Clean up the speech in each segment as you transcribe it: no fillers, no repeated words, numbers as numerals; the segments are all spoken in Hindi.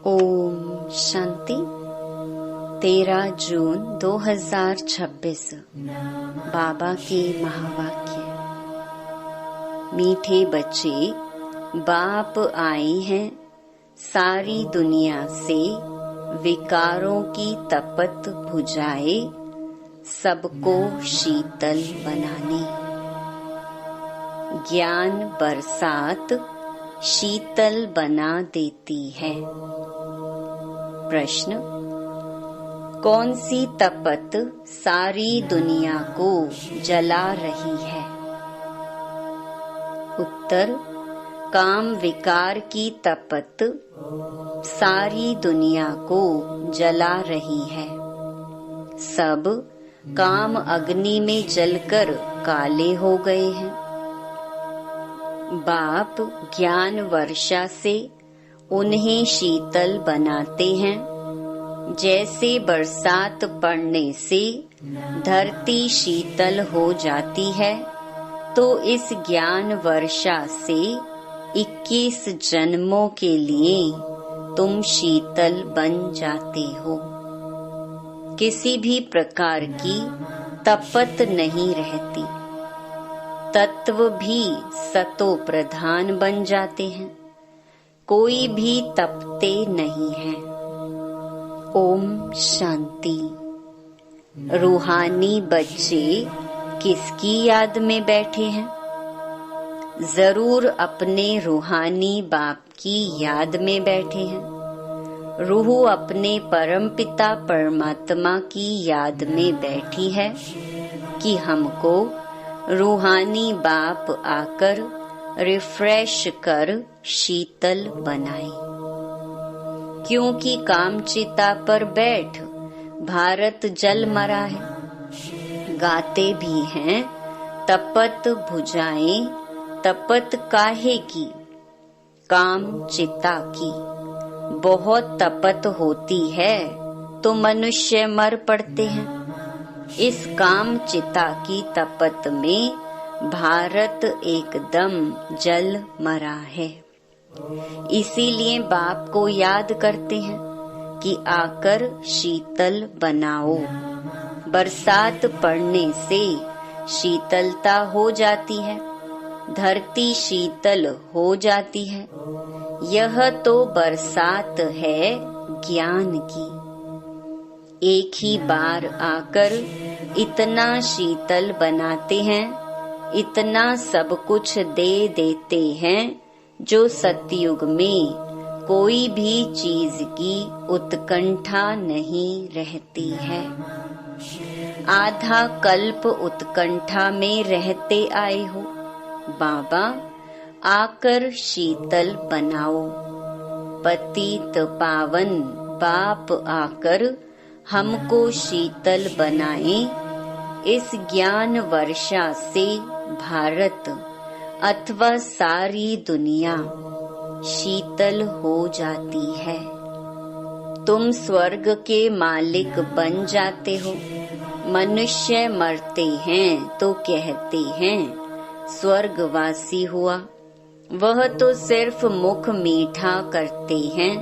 ओम शांति। 13 जून 2026 बाबा के महावाक्य। मीठे बच्चे, बाप आए हैं सारी दुनिया से विकारों की तपत बुझाए, सबको शीतल बनाने। ज्ञान बरसात शीतल बना देती है। प्रश्न: कौन सी तपत सारी दुनिया को जला रही है? उत्तर: काम विकार की तपत सारी दुनिया को जला रही है। सब काम अग्नि में जलकर काले हो गए हैं। बाप ज्ञान वर्षा से उन्हें शीतल बनाते हैं। जैसे बरसात पड़ने से धरती शीतल हो जाती है, तो इस ज्ञान वर्षा से 21 जन्मों के लिए तुम शीतल बन जाते हो। किसी भी प्रकार की तपत नहीं रहती। तत्व भी सतो प्रधान बन जाते हैं। कोई भी तपते नहीं है। ओम शांति। रूहानी बच्चे किसकी याद में बैठे हैं? जरूर अपने रूहानी बाप की याद में बैठे हैं। रूह अपने परमपिता परमात्मा की याद में बैठी है कि हमको रूहानी बाप आकर रिफ्रेश कर शीतल बनाए। क्योंकि कामचिता पर बैठ भारत जल मरा है। गाते भी हैं तपत बुझाएं, तपत काहे की? काम चिता की। बहुत तपत होती है तो मनुष्य मर पड़ते हैं। इस काम चिता की तपत में भारत एकदम जल मरा है। इसीलिए बाप को याद करते हैं कि आकर शीतल बनाओ। बरसात पड़ने से शीतलता हो जाती है, धरती शीतल हो जाती है। यह तो बरसात है ज्ञान की। एक ही बार आकर इतना शीतल बनाते हैं, इतना सब कुछ दे देते हैं, जो सतयुग में कोई भी चीज की उत्कंठा नहीं रहती है। आधा कल्प उत्कंठा में रहते आए हो। बाबा आकर शीतल बनाओ। पतित पावन बाप आकर हमको शीतल बनाए। इस ज्ञान वर्षा से भारत अथवा सारी दुनिया शीतल हो जाती है। तुम स्वर्ग के मालिक बन जाते हो। मनुष्य मरते हैं तो कहते हैं स्वर्गवासी हुआ। वह तो सिर्फ मुख मीठा करते हैं।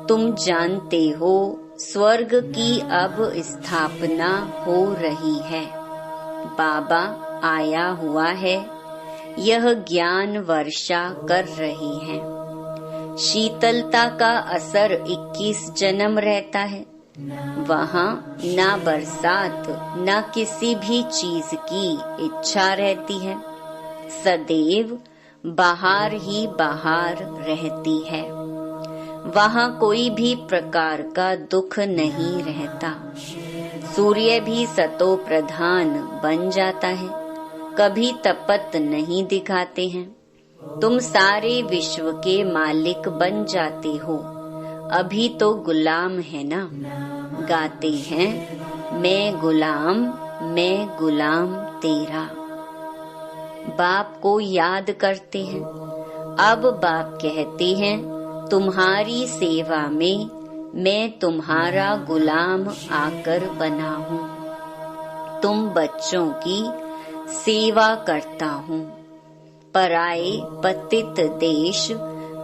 तुम जानते हो स्वर्ग की अब स्थापना हो रही है। बाबा आया हुआ है। यह ज्ञान वर्षा कर रही है। शीतलता का असर 21 जन्म रहता है। वहाँ ना बरसात ना किसी भी चीज की इच्छा रहती है। सदैव बाहर ही बाहर रहती है। वहाँ कोई भी प्रकार का दुख नहीं रहता। सूर्य भी सतो प्रधान बन जाता है। कभी तपत नहीं दिखाते हैं। तुम सारे विश्व के मालिक बन जाते हो। अभी तो गुलाम है ना। गाते हैं मैं गुलाम तेरा। बाप को याद करते हैं। अब बाप कहते हैं तुम्हारी सेवा में मैं तुम्हारा गुलाम आकर बना हूँ। तुम बच्चों की सेवा करता हूँ। पराए पतित देश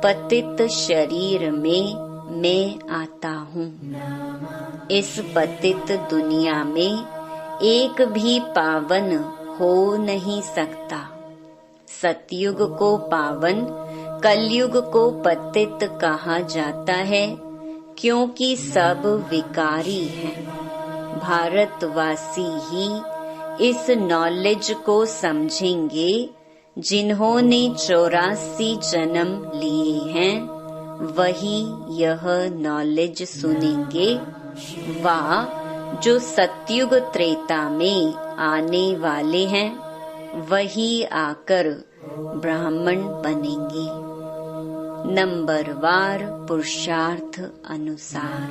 पतित शरीर में मैं आता हूँ। इस पतित दुनिया में एक भी पावन हो नहीं सकता। सतयुग को पावन, कलयुग को पतित कहा जाता है, क्योंकि सब विकारी हैं। भारतवासी ही इस नॉलेज को समझेंगे जिन्होंने 84 जन्म लिए हैं, वही यह नॉलेज सुनेंगे। वा जो सतयुग त्रेता में आने वाले हैं, वही आकर ब्राह्मण बनेंगे। नंबरवार पुरुषार्थ अनुसार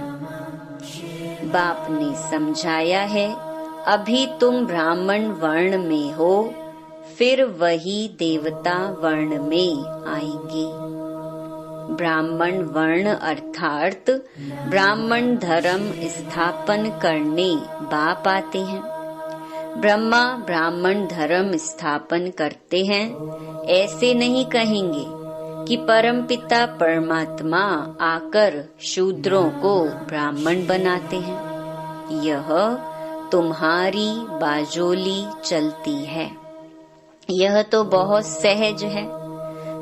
बाप ने समझाया है, अभी तुम ब्राह्मण वर्ण में हो, फिर वही देवता वर्ण में आएंगे। ब्राह्मण वर्ण अर्थात ब्राह्मण धर्म स्थापन करने बाप आते हैं। ब्रह्मा ब्राह्मण धर्म स्थापन करते हैं, ऐसे नहीं कहेंगे कि परमपिता परमात्मा आकर शूद्रों को ब्राह्मण बनाते हैं। यह तुम्हारी बाजोली चलती है। यह तो बहुत सहज है।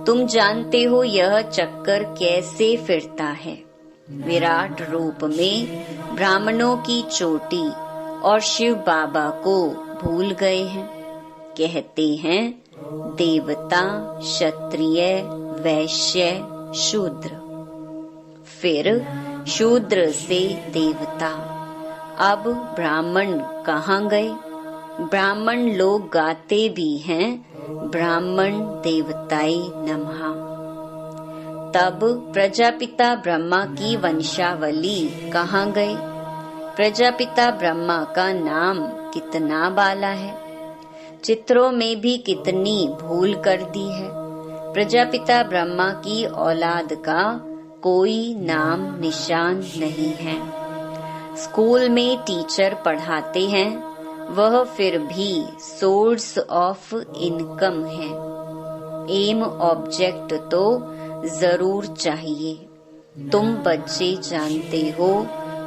तुम जानते हो यह चक्कर कैसे फिरता है। विराट रूप में ब्राह्मणों की चोटी और शिव बाबा को भूल गए हैं। कहते हैं देवता, क्षत्रिय, वैश्य, शूद्र, फिर शूद्र से देवता। अब ब्राह्मण कहाँ गए? ब्राह्मण लोग गाते भी हैं, ब्राह्मण देवताय नमः। तब प्रजापिता ब्रह्मा की वंशावली कहाँ गए? प्रजापिता ब्रह्मा का नाम कितना बाला है, चित्रों में भी कितनी भूल कर दी है। प्रजापिता ब्रह्मा की औलाद का कोई नाम निशान नहीं है। स्कूल में टीचर पढ़ाते हैं, वह फिर भी सोर्स ऑफ इनकम है। एम ऑब्जेक्ट तो जरूर चाहिए। तुम बच्चे जानते हो,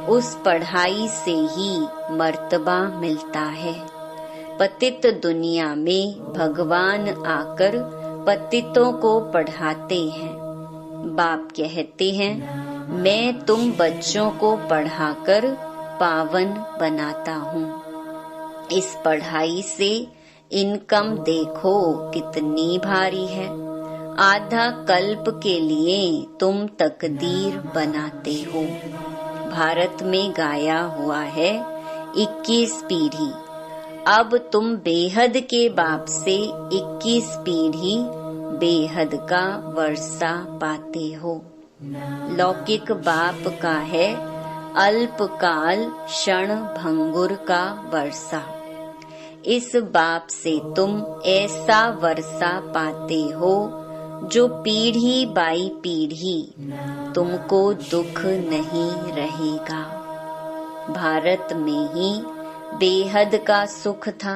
उस पढ़ाई से ही मर्तबा मिलता है। पतित दुनिया में भगवान आकर पतितों को पढ़ाते हैं। बाप कहते हैं, मैं तुम बच्चों को पढ़ाकर पावन बनाता हूँ। इस पढ़ाई से इनकम देखो कितनी भारी है। आधा कल्प के लिए तुम तकदीर बनाते हो। भारत में गाया हुआ है 21 पीढ़ी। अब तुम बेहद के बाप से 21 पीढ़ी बेहद का वर्षा पाते हो। लौकिक बाप का है अल्पकाल क्षण भंगुर का वर्षा। इस बाप से तुम ऐसा वर्षा पाते हो जो पीढ़ी बाई पीढ़ी तुमको दुख नहीं रहेगा। भारत में ही बेहद का सुख था।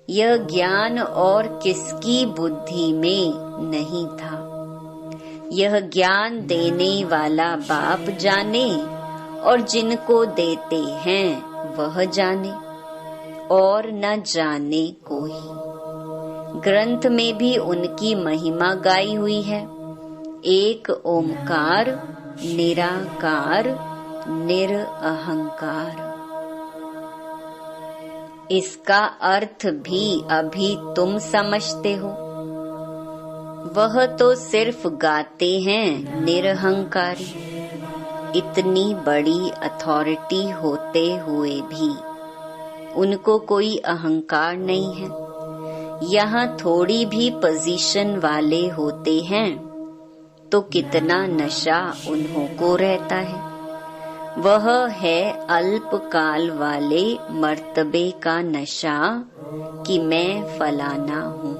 यह ज्ञान और किसकी बुद्धि में नहीं था। यह ज्ञान देने वाला बाप जाने, और जिनको देते हैं वह जाने, और न जाने कोई। ग्रंथ में भी उनकी महिमा गाई हुई है। एक ओमकार, निराकार, निरअहंकार। इसका अर्थ भी अभी तुम समझते हो। वह तो सिर्फ गाते हैं निरहंकारी। इतनी बड़ी अथॉरिटी होते हुए भी उनको कोई अहंकार नहीं है। यहाँ थोड़ी भी पोजीशन वाले होते हैं तो कितना नशा उन्हों को रहता है। वह है अल्पकाल वाले मर्तबे का नशा कि मैं फलाना हूँ।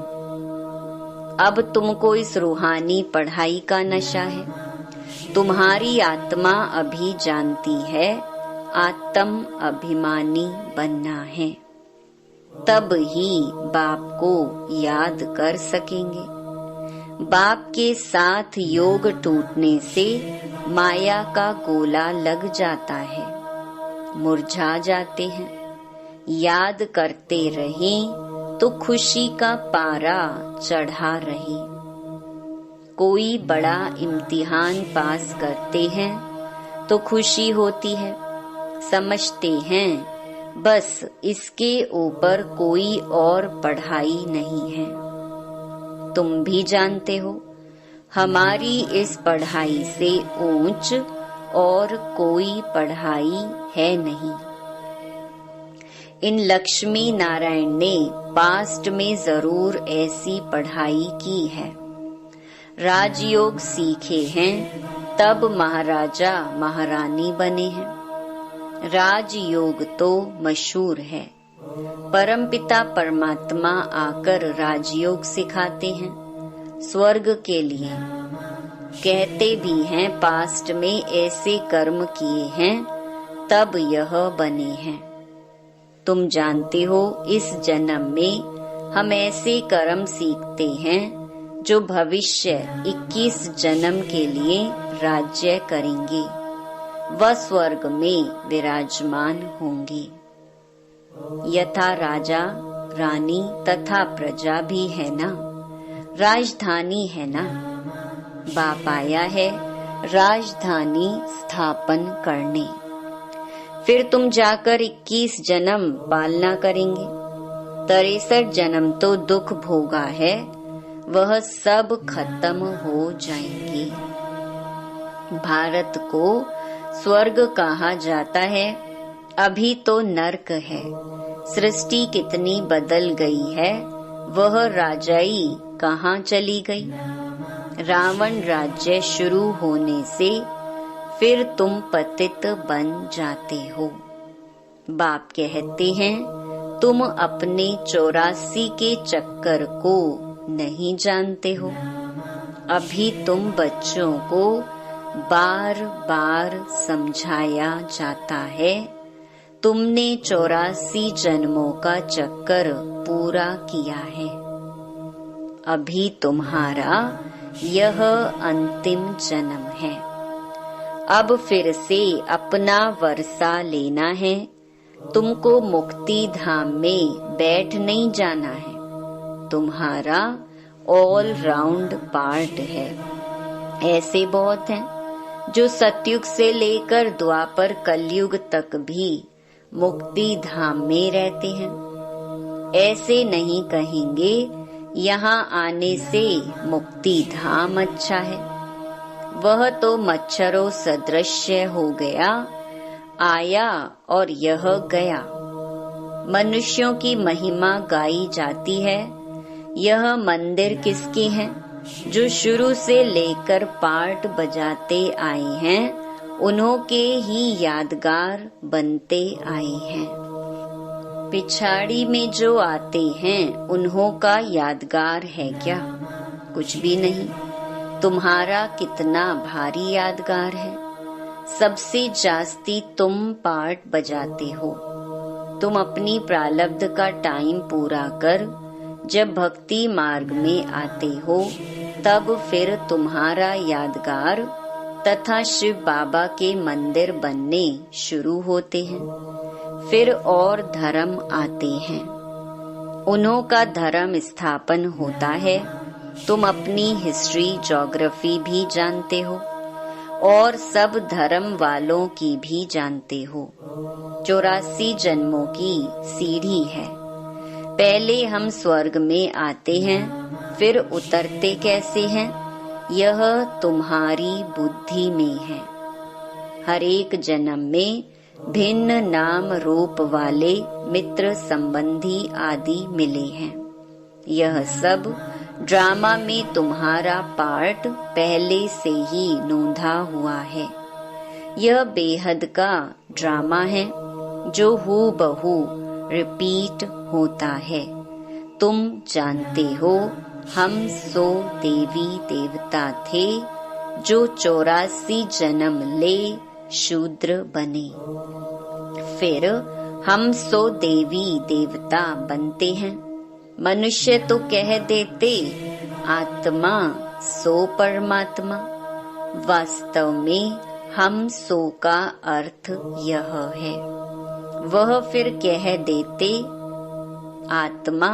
अब तुमको इस रूहानी पढ़ाई का नशा है। तुम्हारी आत्मा अभी जानती है आत्म अभिमानी बनना है, तब ही बाप को याद कर सकेंगे। बाप के साथ योग टूटने से माया का गोला लग जाता है, मुरझा जाते हैं। याद करते रहें तो खुशी का पारा चढ़ा रहे। कोई बड़ा इम्तिहान पास करते हैं तो खुशी होती है, समझते हैं बस इसके ऊपर कोई और पढ़ाई नहीं है। तुम भी जानते हो हमारी इस पढ़ाई से ऊंच और कोई पढ़ाई है नहीं। इन लक्ष्मी नारायण ने पास्ट में जरूर ऐसी पढ़ाई की है। राजयोग सीखे हैं तब महाराजा महारानी बने हैं। राजयोग तो मशहूर है, परमपिता परमात्मा आकर राजयोग सिखाते हैं स्वर्ग के लिए। कहते भी हैं पास्ट में ऐसे कर्म किए हैं तब यह बने हैं। तुम जानते हो इस जन्म में हम ऐसे कर्म सीखते हैं जो भविष्य 21 जन्म के लिए राज्य करेंगे व स्वर्ग में विराजमान होंगे। यथा राजा रानी तथा प्रजा भी है ना, राजधानी है ना। बाप आया है राजधानी स्थापन करने। फिर तुम जाकर 21 जन्म पालना करेंगे। 63 जन्म तो दुख भोगा है, वह सब खत्म हो जाएंगे। भारत को स्वर्ग कहा जाता है, अभी तो नर्क है। सृष्टि कितनी बदल गई है, वह राजाई कहाँ चली गई। रावण राज्य शुरू होने से फिर तुम पतित बन जाते हो। बाप कहते हैं तुम अपने 84 के चक्कर को नहीं जानते हो। अभी तुम बच्चों को बार बार समझाया जाता है, तुमने 84 जन्मों का चक्कर पूरा किया है। अभी तुम्हारा यह अंतिम जन्म है। अब फिर से अपना वर्षा लेना है। तुमको मुक्ति धाम में बैठ नहीं जाना है, तुम्हारा ऑल राउंड पार्ट है। ऐसे बहुत हैं जो सतयुग से लेकर द्वापर कलयुग तक भी मुक्ति धाम में रहते हैं। ऐसे नहीं कहेंगे यहाँ आने से मुक्ति धाम अच्छा है। वह तो मच्छरों सदृश्य हो गया, आया और यह गया। मनुष्यों की महिमा गाई जाती है। यह मंदिर किसके हैं? जो शुरू से लेकर पार्ट बजाते आए हैं, उन्हों के ही यादगार बनते आए हैं। पिछाड़ी में जो आते हैं, उन्हों का यादगार है क्या? कुछ भी नहीं। तुम्हारा कितना भारी यादगार है। सबसे जास्ती तुम पार्ट बजाते हो। तुम अपनी प्रारब्ध का टाइम पूरा कर जब भक्ति मार्ग में आते हो, तब फिर तुम्हारा यादगार तथा शिव बाबा के मंदिर बनने शुरू होते हैं। फिर और धर्म आते हैं, उन्हों का धर्म स्थापन होता है। तुम अपनी हिस्ट्री ज्योग्राफी भी जानते हो और सब धर्म वालों की भी जानते हो। 84 जन्मों की सीढ़ी है। पहले हम स्वर्ग में आते हैं, फिर उतरते कैसे हैं? यह तुम्हारी बुद्धि में है। हर एक जन्म में भिन्न नाम रूप वाले मित्र संबंधी आदि मिले हैं। यह सब ड्रामा में तुम्हारा पार्ट पहले से ही नोंधा हुआ है। यह बेहद का ड्रामा है जो हूबहू रिपीट होता है। तुम जानते हो हम 100 देवी देवता थे जो 84 जन्म ले शूद्र बने। फिर हम 100 देवी देवता बनते हैं। मनुष्य तो कह देते आत्मा सो परमात्मा। वास्तव में हम सो का अर्थ यह है। वह फिर कह देते आत्मा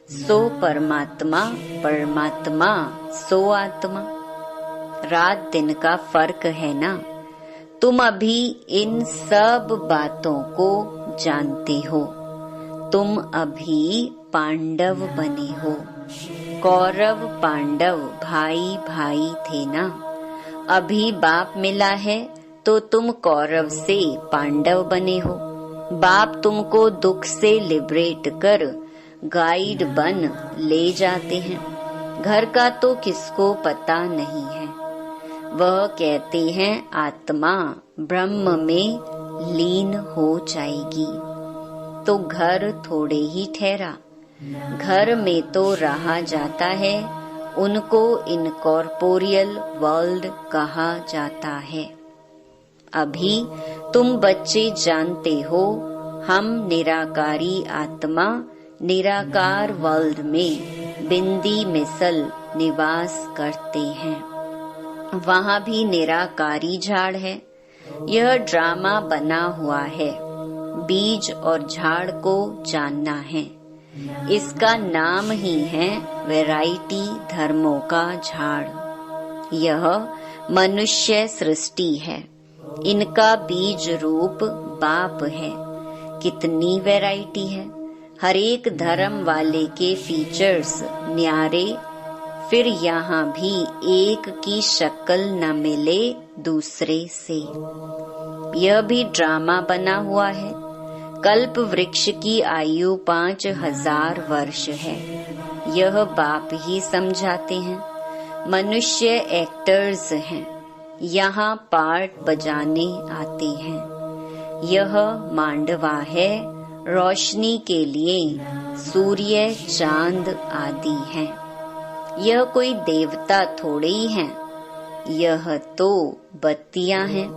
सो परमात्मा, परमात्मा सो आत्मा। रात दिन का फर्क है ना। तुम अभी इन सब बातों को जानते हो। तुम अभी पांडव बने हो। कौरव पांडव भाई भाई थे ना। अभी बाप मिला है तो तुम कौरव से पांडव बने हो। बाप तुमको दुख से लिबरेट कर गाइड बन ले जाते हैं। घर का तो किसको पता नहीं है। वह कहते हैं आत्मा ब्रह्म में लीन हो जाएगी। तो घर थोड़े ही ठहरा। घर में तो रहा जाता है। उनको इनकॉर्पोरियल वर्ल्ड कहा जाता है। अभी तुम बच्चे जानते हो हम निराकारी आत्मा निराकार वर्ल्ड में बिंदी मिसल निवास करते हैं। वहाँ भी निराकारी झाड़ है। यह ड्रामा बना हुआ है। बीज और झाड़ को जानना है। इसका नाम ही है वैरायटी धर्मों का झाड़। यह मनुष्य सृष्टि है। इनका बीज रूप बाप है। कितनी वैरायटी है। हर एक धर्म वाले के फीचर्स न्यारे। फिर यहाँ भी एक की शक्ल न मिले दूसरे से। यह भी ड्रामा बना हुआ है। कल्प वृक्ष की आयु 5000 वर्ष है। यह बाप ही समझाते हैं। मनुष्य एक्टर्स हैं। यहाँ पार्ट बजाने आते हैं। यह मांडवा है। रोशनी के लिए सूर्य चांद आदि हैं। यह कोई देवता थोड़े ही हैं। यह तो बत्तियां हैं।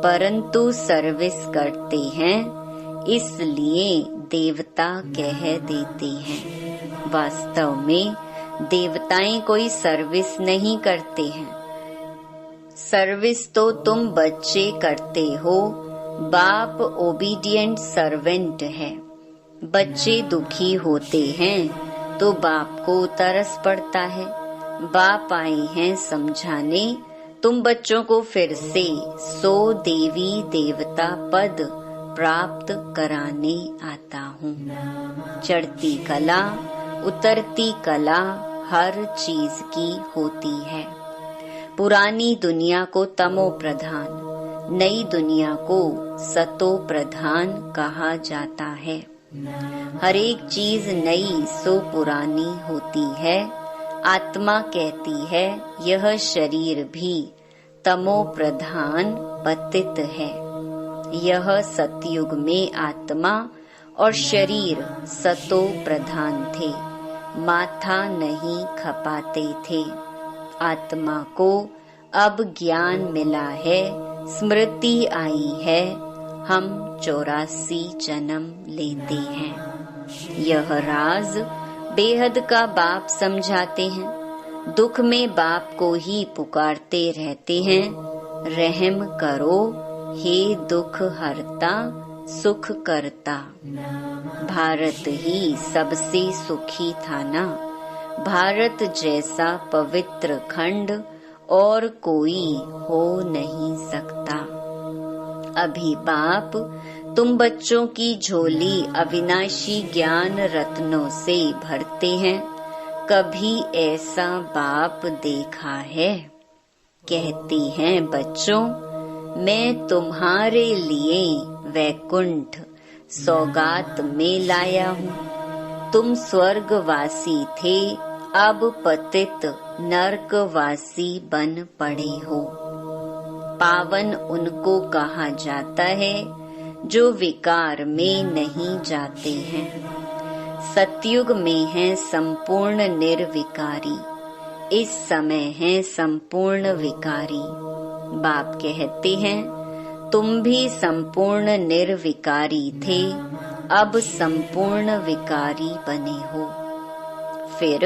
परंतु सर्विस करते हैं इसलिए देवता कह देते हैं। वास्तव में देवताएं कोई सर्विस नहीं करते हैं। सर्विस तो तुम बच्चे करते हो। बाप ओबीडिएंट सर्वेंट है। बच्चे दुखी होते हैं तो बाप को तरस पड़ता है। बाप आए हैं समझाने। तुम बच्चों को फिर से सो देवी देवता पद प्राप्त कराने आता हूँ। चढ़ती कला उतरती कला हर चीज की होती है। पुरानी दुनिया को तमो प्रधान, नई दुनिया को सतो प्रधान कहा जाता है। हर एक चीज नई सो पुरानी होती है। आत्मा कहती है यह शरीर भी तमो प्रधान पतित है। यह सतयुग में आत्मा और शरीर सतो प्रधान थे। माथा नहीं खपाते थे। आत्मा को अब ज्ञान मिला है। स्मृति आई है। हम 84 जन्म लेते हैं। यह राज बेहद का बाप समझाते हैं। दुख में बाप को ही पुकारते रहते हैं। रहम करो हे दुख हरता सुख करता। भारत ही सबसे सुखी था ना। भारत जैसा पवित्र खंड और कोई हो नहीं सकता। अभी बाप तुम बच्चों की झोली अविनाशी ज्ञान रत्नों से भरते हैं। कभी ऐसा बाप देखा है? कहते हैं बच्चों मैं तुम्हारे लिए वैकुंठ सौगात में लाया हूँ। तुम स्वर्गवासी थे अब पतित नरकवासी बन पड़े हो। पावन उनको कहा जाता है जो विकार में नहीं जाते हैं। सतयुग में है संपूर्ण निर्विकारी। इस समय है संपूर्ण विकारी। बाप कहते हैं तुम भी संपूर्ण निर्विकारी थे अब संपूर्ण विकारी बने हो। फिर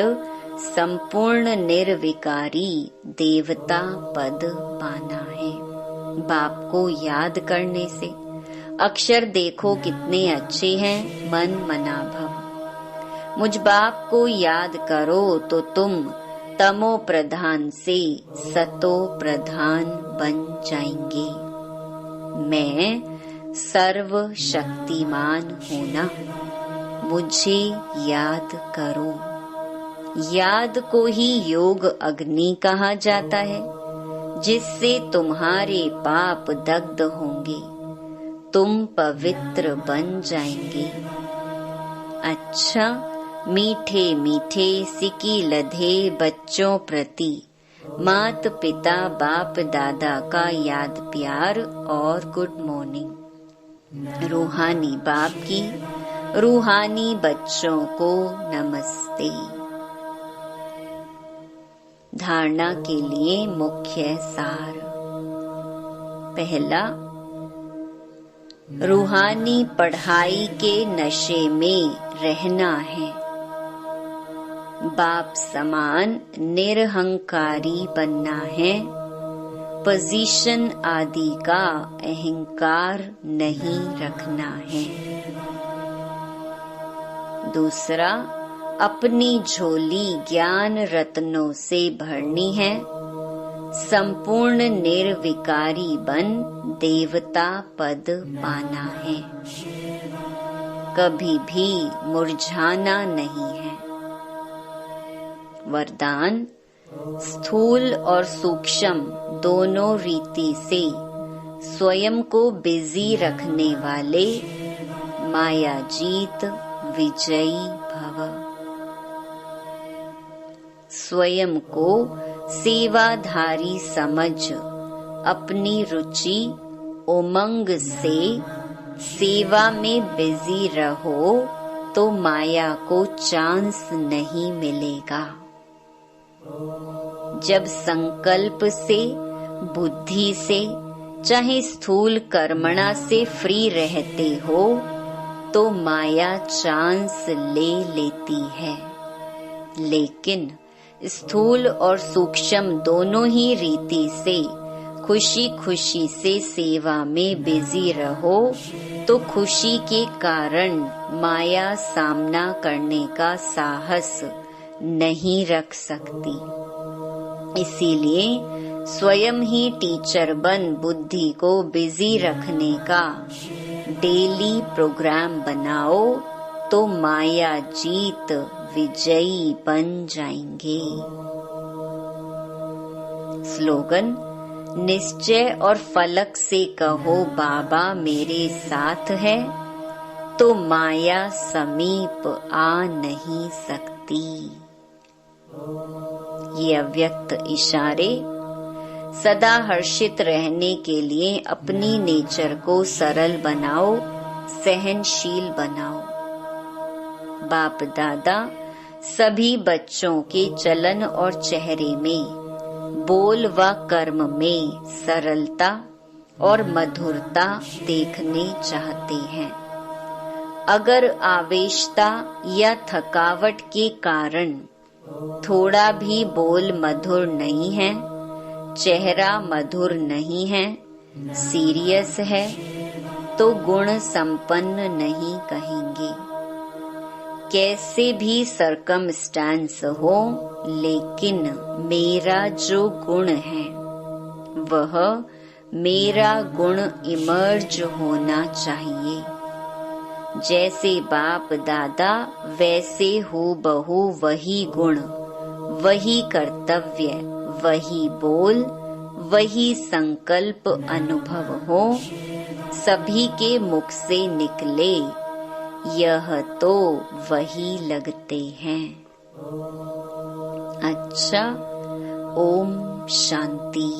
संपूर्ण निर्विकारी देवता पद पाना है। बाप को याद करने से अक्षर देखो कितने अच्छे हैं, मन मना भव। मुझ बाप को याद करो तो तुम तमो प्रधान से सतो प्रधान बन जाएंगे। मैं सर्व शक्तिमान हूँ ना, मुझे याद करो। याद को ही योग अग्नि कहा जाता है, जिससे तुम्हारे पाप दग्ध होंगे, तुम पवित्र बन जाएंगे। अच्छा, मीठे मीठे सिकी लधे बच्चों प्रति मात पिता बाप दादा का याद प्यार और गुड मॉर्निंग। रूहानी बाप की रूहानी बच्चों को नमस्ते। धारणा के लिए मुख्य सार। पहला, रूहानी पढ़ाई के नशे में रहना है। बाप समान निरहंकारी बनना है। पोजीशन आदि का अहंकार नहीं रखना है। दूसरा, अपनी झोली ज्ञान रत्नों से भरनी है। संपूर्ण निर्विकारी बन देवता पद पाना है। कभी भी मुरझाना नहीं है। वरदान, स्थूल और सूक्ष्म दोनों रीति से स्वयं को बिजी रखने वाले माया जीत विजयी भव। स्वयं को सेवाधारी समझ अपनी रुचि उमंग से सेवा में बिजी रहो तो माया को चांस नहीं मिलेगा। जब संकल्प से, बुद्धि से, चाहे स्थूल कर्मणा से फ्री रहते हो तो माया चांस ले लेती है। लेकिन स्थूल और सूक्ष्म दोनों ही रीति से खुशी खुशी से सेवा में बिजी रहो तो खुशी के कारण माया सामना करने का साहस नहीं रख सकती। इसीलिए स्वयं ही टीचर बन बुद्धि को बिजी रखने का डेली प्रोग्राम बनाओ तो माया जीत विजयी बन जाएंगे। स्लोगन, निश्चय और फलक से कहो बाबा मेरे साथ है तो माया समीप आ नहीं सकती। ये अव्यक्त इशारे सदा हर्षित रहने के लिए अपनी नेचर को सरल बनाओ, सहनशील बनाओ। बाप दादा सभी बच्चों के चलन और चेहरे में, बोल व कर्म में सरलता और मधुरता देखने चाहते हैं। अगर आवेशता या थकावट के कारण थोड़ा भी बोल मधुर नहीं है, चेहरा मधुर नहीं है, सीरियस है, तो गुण संपन्न नहीं कहेंगे। कैसे भी सरकमस्टेंस हो, लेकिन मेरा जो गुण है वह मेरा गुण इमर्ज होना चाहिए। जैसे बाप दादा वैसे हूबहू वही गुण, वही कर्तव्य, वही बोल, वही संकल्प अनुभव हो, सभी के मुख से निकले, यह तो वही लगते हैं। अच्छा, ओम शांति।